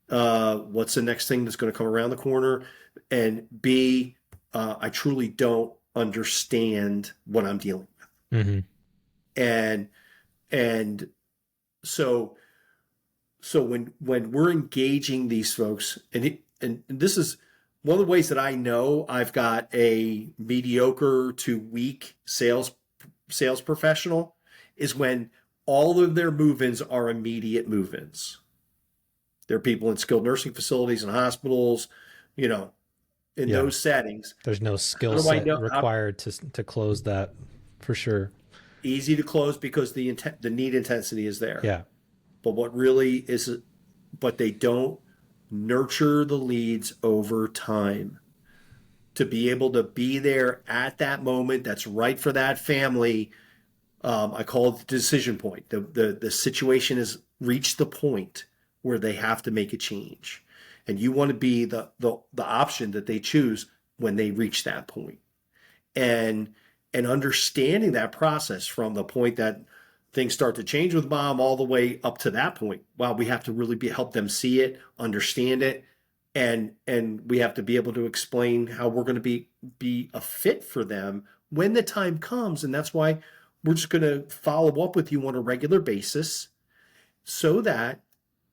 What's the next thing that's going to come around the corner? And B, I truly don't understand what I'm dealing with. Mm-hmm. And so when we're engaging these folks, and this is, one of the ways that I know I've got a mediocre to weak sales professional is when all of their move-ins are immediate move-ins. There are people in skilled nursing facilities and hospitals, you know, in Yeah. those settings. There's no How skill do I set know? required to close that for sure. Easy to close because the need intensity is there. Yeah. But what really is, but they don't nurture the leads over time to be able to be there at that moment that's right for that family. I call it the decision point. The situation has reached the point where they have to make a change. And you want to be the option that they choose when they reach that point. And understanding that process from the point that things start to change with mom all the way up to that point. Wow, we have to really help them see it, understand it, and we have to be able to explain how we're going to be a fit for them when the time comes. And that's why we're just going to follow up with you on a regular basis so that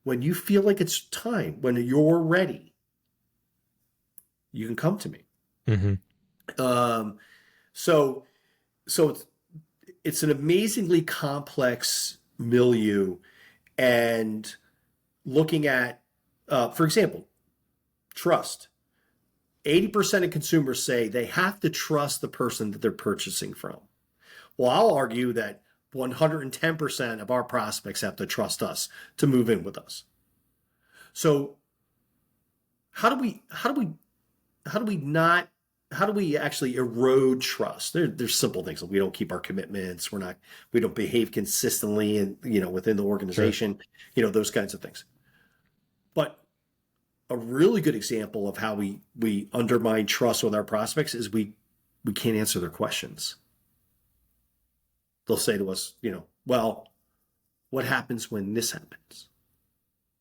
when you feel like it's time, when you're ready, you can come to me. Mm-hmm. So it's an amazingly complex milieu, and looking at, for example, trust. 80% of consumers say they have to trust the person that they're purchasing from. Well, I'll argue that 110% of our prospects have to trust us to move in with us. So how do we actually erode trust? There's simple things. We don't keep our commitments. We don't behave consistently and, within the organization, sure. Those kinds of things. But a really good example of how we undermine trust with our prospects is we can't answer their questions. They'll say to us, well, what happens when this happens?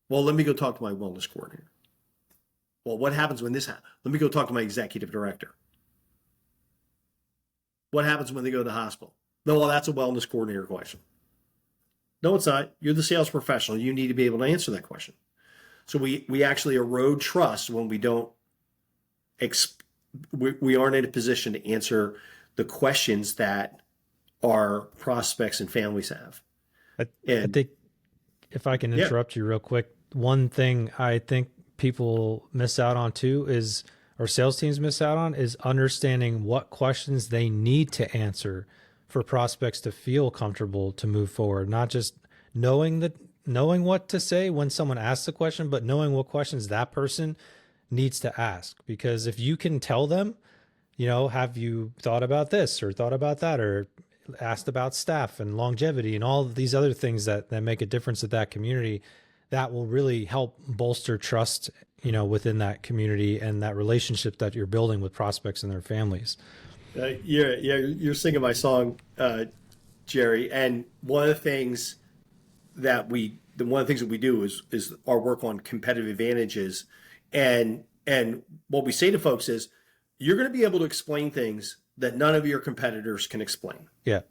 Well, let me go talk to my wellness coordinator. Well, what happens when this happens? Let me go talk to my executive director. What happens when they go to the hospital? No, well, that's a wellness coordinator question. No, it's not. You're the sales professional. You need to be able to answer that question. So we actually erode trust when we don't, we aren't in a position to answer the questions that our prospects and families have. I think if I can interrupt you real quick, one thing I think people miss out on too is, or sales teams miss out on, is understanding what questions they need to answer for prospects to feel comfortable to move forward. Not just knowing what to say when someone asks a question, but knowing what questions that person needs to ask. Because if you can tell them, have you thought about this or thought about that, or asked about staff and longevity and all of these other things that make a difference at that community, that will really help bolster trust, within that community and that relationship that you're building with prospects and their families. You're singing my song, Jerry. And one of the things that we do is our work on competitive advantages. And what we say to folks is, you're going to be able to explain things that none of your competitors can explain. Yeah.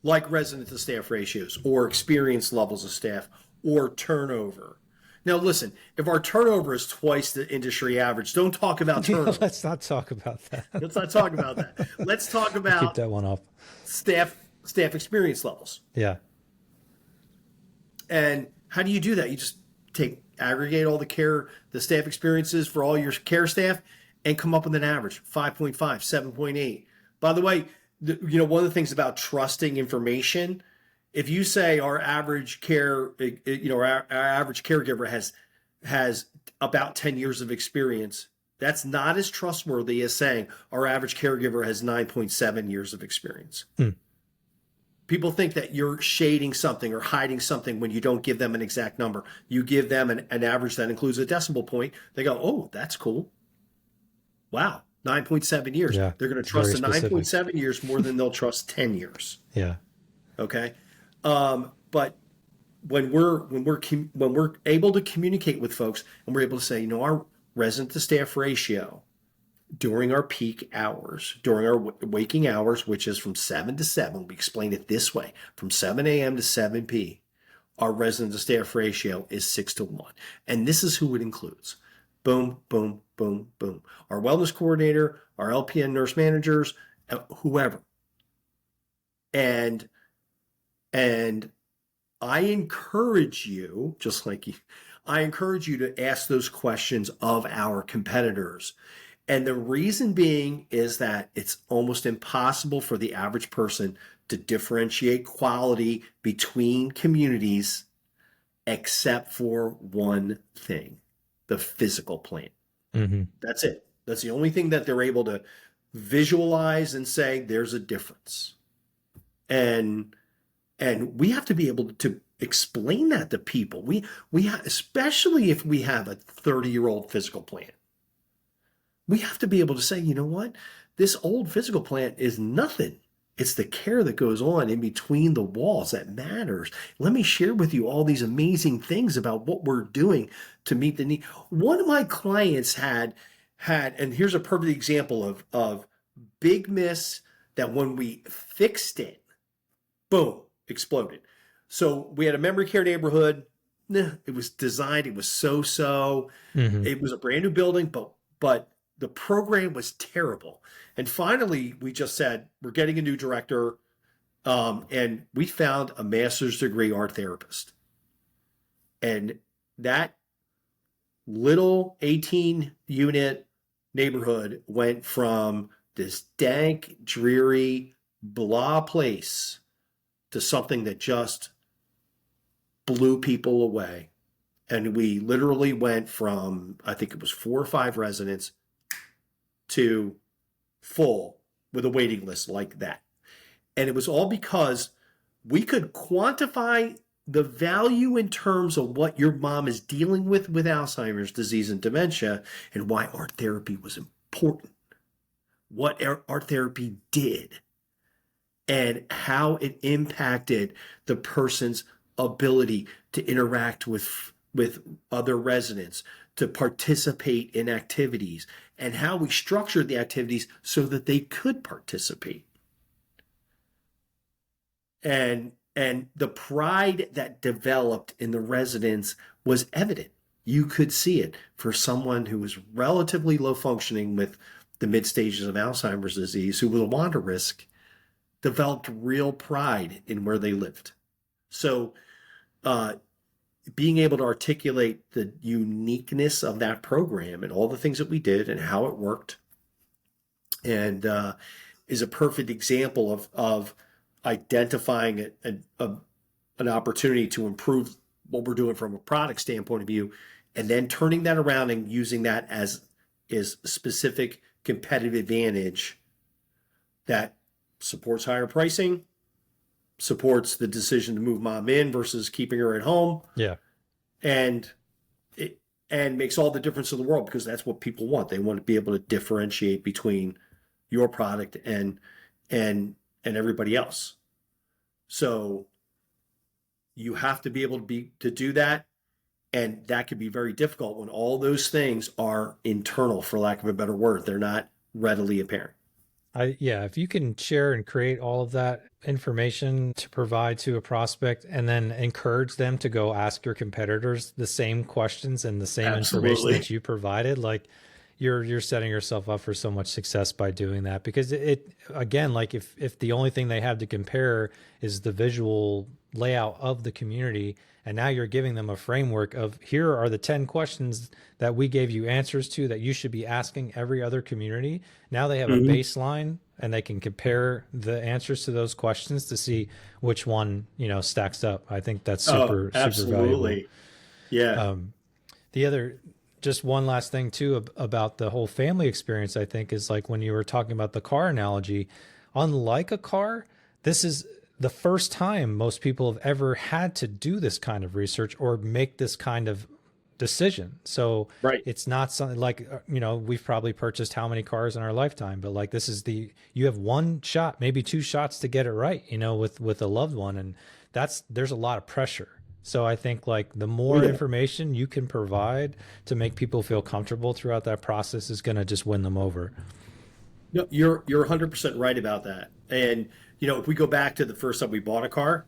Like resident to staff ratios, or experience levels of staff, or turnover. Now, listen, if our turnover is twice the industry average, don't talk about turnover. Let's not talk about that. Let's not talk about that. Let's talk about keep that one off. Staff experience levels. Yeah. And how do you do that? You just aggregate all the staff experiences for all your care staff and come up with an average, 5.5, 7.8. By the way, one of the things about trusting information, if you say our average our average caregiver has about 10 years of experience, that's not as trustworthy as saying our average caregiver has 9.7 years of experience. People think that you're shading something or hiding something when you don't give them an exact number. You give them an average that includes a decimal point. They go, oh, that's cool. Wow, 9.7 years. Yeah, they're going to trust the 9.7 years more than they'll trust 10 years. Yeah. Okay. But when we're able to communicate with folks and we're able to say, our resident to staff ratio during our peak hours, during our waking hours, which is from 7 to 7, we explain it this way, from 7 a.m. to 7 p., our resident to staff ratio is 6 to 1. And this is who it includes. Boom, boom, boom, boom. Our wellness coordinator, our LPN nurse managers, whoever. And and I encourage you, just like you, I encourage you to ask those questions of our competitors. And the reason being is that it's almost impossible for the average person to differentiate quality between communities except for one thing, the physical plant. Mm-hmm. That's it. That's the only thing that they're able to visualize and say there's a difference. And we have to be able to explain that to people. Especially if we have a 30-year-old physical plant. We have to be able to say, you know what? This old physical plant is nothing. It's the care that goes on in between the walls that matters. Let me share with you all these amazing things about what we're doing to meet the need. One of my clients had, and here's a perfect example of big miss that when we fixed it, boom, exploded. So we had a memory care neighborhood. It was designed, it was so-so. Mm-hmm. It was a brand new building, but the program was terrible. And finally, we just said, we're getting a new director. And we found a master's degree art therapist. And that little 18-unit neighborhood went from this dank, dreary, blah place to something that just blew people away. And we literally went from, I think it was 4 or 5 residents to full with a waiting list like that. And it was all because we could quantify the value in terms of what your mom is dealing with Alzheimer's disease and dementia, and why art therapy was important, what art therapy did, and how it impacted the person's ability to interact with other residents, to participate in activities, and how we structured the activities so that they could participate. And the pride that developed in the residents was evident. You could see it for someone who was relatively low functioning with the mid stages of Alzheimer's disease, who was a wander risk, developed real pride in where they lived. So being able to articulate the uniqueness of that program and all the things that we did and how it worked, and is a perfect example of identifying an opportunity to improve what we're doing from a product standpoint of view, and then turning that around and using that as is specific competitive advantage that supports higher pricing, supports the decision to move mom in versus keeping her at home. Yeah. And makes all the difference in the world, because that's what people want. They want to be able to differentiate between your product and everybody else. So you have to be able to do that. And that can be very difficult when all those things are internal, for lack of a better word. They're not readily apparent. If you can share and create all of that information to provide to a prospect, and then encourage them to go ask your competitors the same questions and the same information that you provided, like you're setting yourself up for so much success by doing that. Because it again, like if the only thing they have to compare is the visual layout of the community, and now you're giving them a framework of, here are the 10 questions that we gave you answers to that you should be asking every other community. Now they have a baseline, and they can compare the answers to those questions to see which one, stacks up. I think that's super valuable. Yeah. The other, just one last thing too about the whole family experience, I think, is like when you were talking about the car analogy, unlike a car, this is the first time most people have ever had to do this kind of research or make this kind of decision. So It's not something like, we've probably purchased how many cars in our lifetime, but like, this is you have one shot, maybe 2 shots to get it right, with a loved one. And there's a lot of pressure. So I think like the more information you can provide to make people feel comfortable throughout that process is going to just win them over. No, you're 100% right about that. And, if we go back to the first time we bought a car,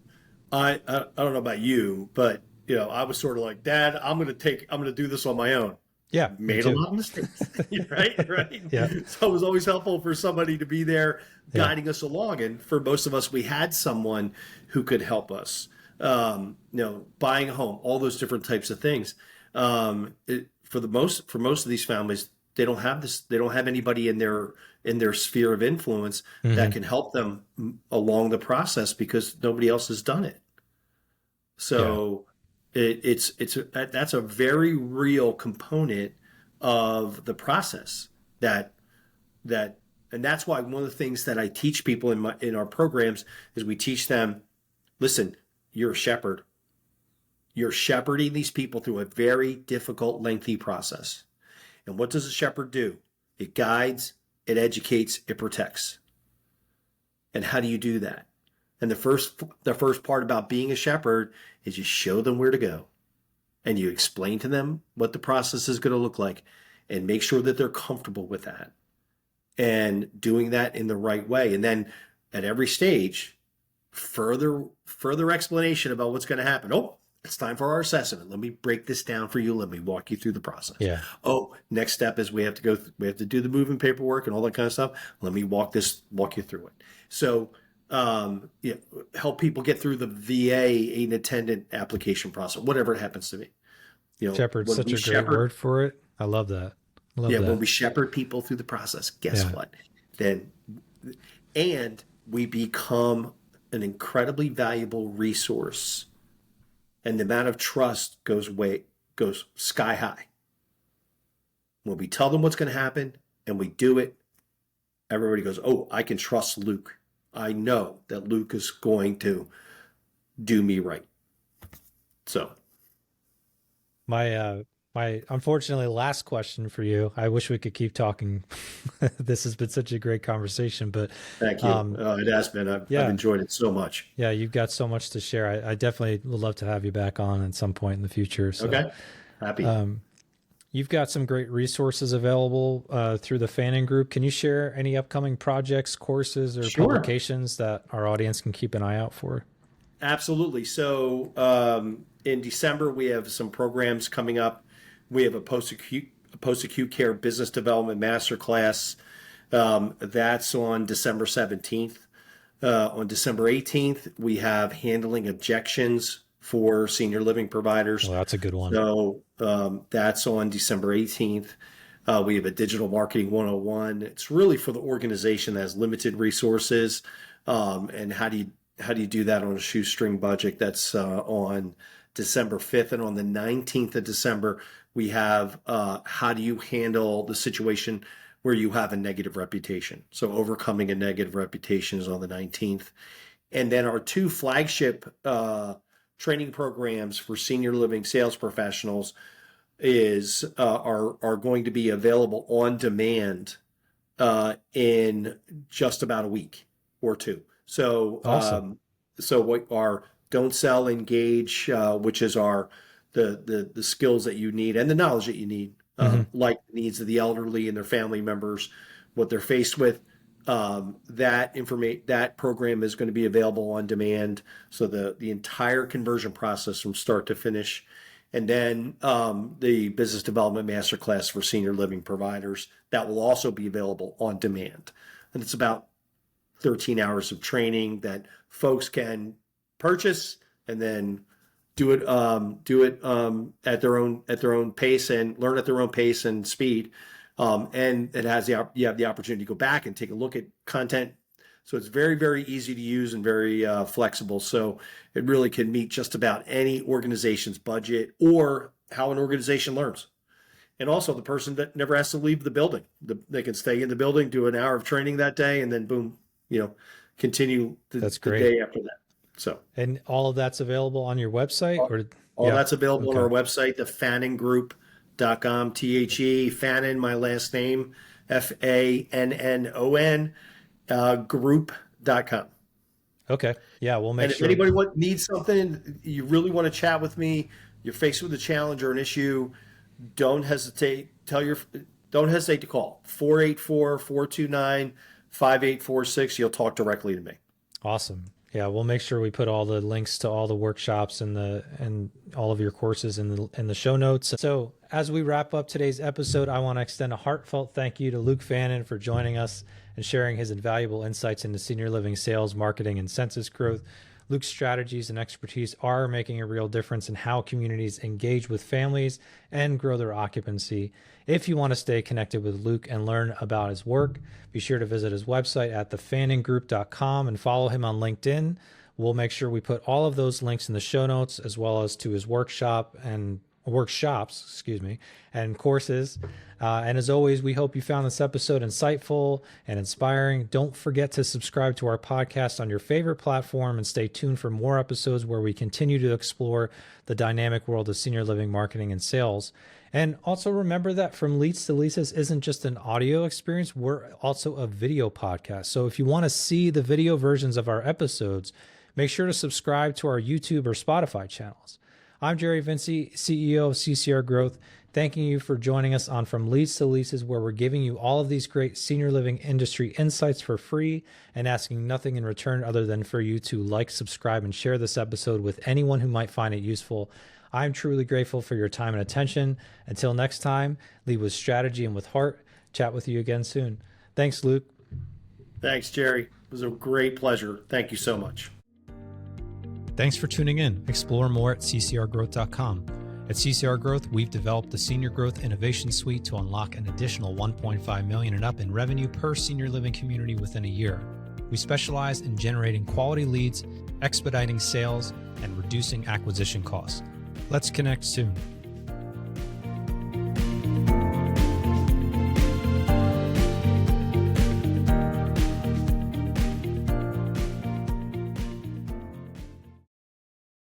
I don't know about you, but, I was sort of like, Dad, I'm going to do this on my own. Yeah, me made a too. lot of mistakes, right? Right. Yeah. So it was always helpful for somebody to be there Yeah. guiding us along. And for most of us, we had someone who could help us. Buying a home, all those different types of things. For most of these families, they don't have this. They don't have anybody in their sphere of influence that Hmm. can help them along the process because nobody else has done it. Yeah. So that's a very real component of the process that that and that's why one of the things that I teach people in our programs is we teach them, listen, you're a shepherd. You're shepherding these people through a very difficult, lengthy process. And what does a shepherd do? It guides, it educates, it protects. And how do you do that? And the first part about being a shepherd is you show them where to go and you explain to them what the process is going to look like and make sure that they're comfortable with that and doing that in the right way. And then at every stage, further explanation about what's going to happen. Oh, it's time for our assessment. Let me break this down for you. Let me walk you through the process. Yeah. Oh, next step is we have to do the moving paperwork and all that kind of stuff. Let me walk you through it. So help people get through the VA aid attendant application process, whatever it happens to be. Shepherd's When such we a great shepherd, word for it. I love that. Love yeah, when that. we shepherd people through the process, guess Yeah. what? Then, and we become an incredibly valuable resource, and the amount of trust goes sky high. When we tell them what's going to happen and we do it, everybody goes, "Oh, I can trust Luke. I know that Luke is going to do me right." So, My unfortunately last question for you. I wish we could keep talking. This has been such a great conversation, but thank you. um, It has been. I've yeah, enjoyed it so much. yeah, you've got so much to share. I definitely would love to have you back on at some point in the future. So, Okay, happy. um, you've got some great resources available through the Fanning Group. Can you share any upcoming projects, courses, or Sure. publications that our audience can keep an eye out for? Absolutely. So in December, we have some programs coming up. We have a post-acute care business development masterclass. That's on December 17th. On December 18th, we have handling objections for senior living providers. Well, that's a good one. So that's on December 18th. We have a digital marketing 101. It's really for the organization that has limited resources. And how do you do that on a shoestring budget? That's on December 5th. And on the 19th of December, we have how do you handle the situation where you have a negative reputation? So overcoming a negative reputation is on the 19th. And then our two flagship training programs for senior living sales professionals are going to be available on demand in just about a week or two. So Awesome. what our don't sell, engage, which is our the skills that you need and the knowledge that you need, Hmm. like the needs of the elderly and their family members, what they're faced with. That program is going to be available on demand. So the entire conversion process from start to finish. And then the business development masterclass for senior living providers that will also be available on demand. And it's about 13 hours of training that folks can purchase and then do it at their own pace and learn at their own pace and speed. And it has you have the opportunity to go back and take a look at content. So it's very, very easy to use and very flexible. So it really can meet just about any organization's budget or how an organization learns. And also the person that never has to leave the building. They can stay in the building, do an hour of training that day, and then boom, continue That's the great. day after that. So And all of that's available on your website, or all yeah. that's available on Okay. our website, thefanningroup.com, T-H-E, Fannon, my last name, Fannon, group.com. Okay. Yeah, we'll make And if sure. anybody needs something, you really want to chat with me, you're faced with a challenge or an issue, don't hesitate. Don't hesitate to call 484-429-5846. You'll talk directly to me. Awesome. Yeah, we'll make sure we put all the links to all the workshops and all of your courses in the show notes. So, As we wrap up today's episode, I want to extend a heartfelt thank you to Luke Fannon for joining us and sharing his invaluable insights into senior living sales, marketing, and census growth. Luke's strategies and expertise are making a real difference in how communities engage with families and grow their occupancy. If you want to stay connected with Luke and learn about his work, be sure to visit his website at thefanningroup.com and follow him on LinkedIn. We'll make sure we put all of those links in the show notes, as well as to his workshops, and courses. And as always, we hope you found this episode insightful and inspiring. Don't forget to subscribe to our podcast on your favorite platform and stay tuned for more episodes where we continue to explore the dynamic world of senior living marketing and sales. And also remember that From Leads to Leases isn't just an audio experience, we're also a video podcast. So if you want to see the video versions of our episodes, make sure to subscribe to our YouTube or Spotify channels. I'm Jerry Vinci, CEO of CCR Growth, thanking you for joining us on From Leads to Leases, where we're giving you all of these great senior living industry insights for free and asking nothing in return other than for you to like, subscribe, and share this episode with anyone who might find it useful. I'm truly grateful for your time and attention. Until next time, lead with strategy and with heart. Chat with you again soon. Thanks, Luke. Thanks, Jerry. It was a great pleasure. Thank you so much. Thanks for tuning in. Explore more at ccrgrowth.com. At CCR Growth, we've developed the Senior Growth Innovation Suite to unlock an additional $1.5 million and up in revenue per senior living community within a year. We specialize in generating quality leads, expediting sales, and reducing acquisition costs. Let's connect soon.